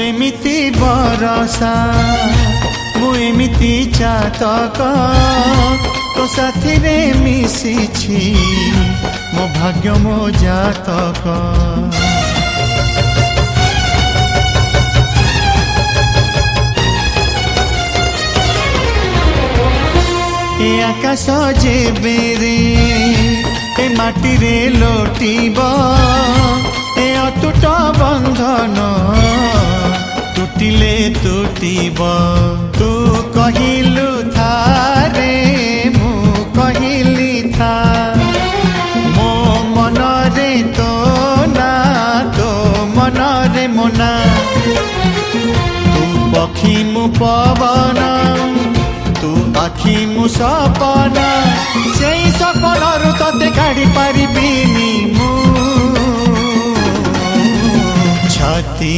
एमिति बरसा मु एमिति चातक तो साथी रे मिशिछि मो भाग्य मो जातक। ए आकाश जेबेरे ए माटी रे लोटिब ए अटूट बंधन टूटिले टूटिब। तू कहिलु था रे मु कहिली था मो मन रे तो ना तो मन रे मोना। तू पक्षी मु पवन तू आखि मु सपन से सपन तते काढ़ी पारिबिनी मु छाती।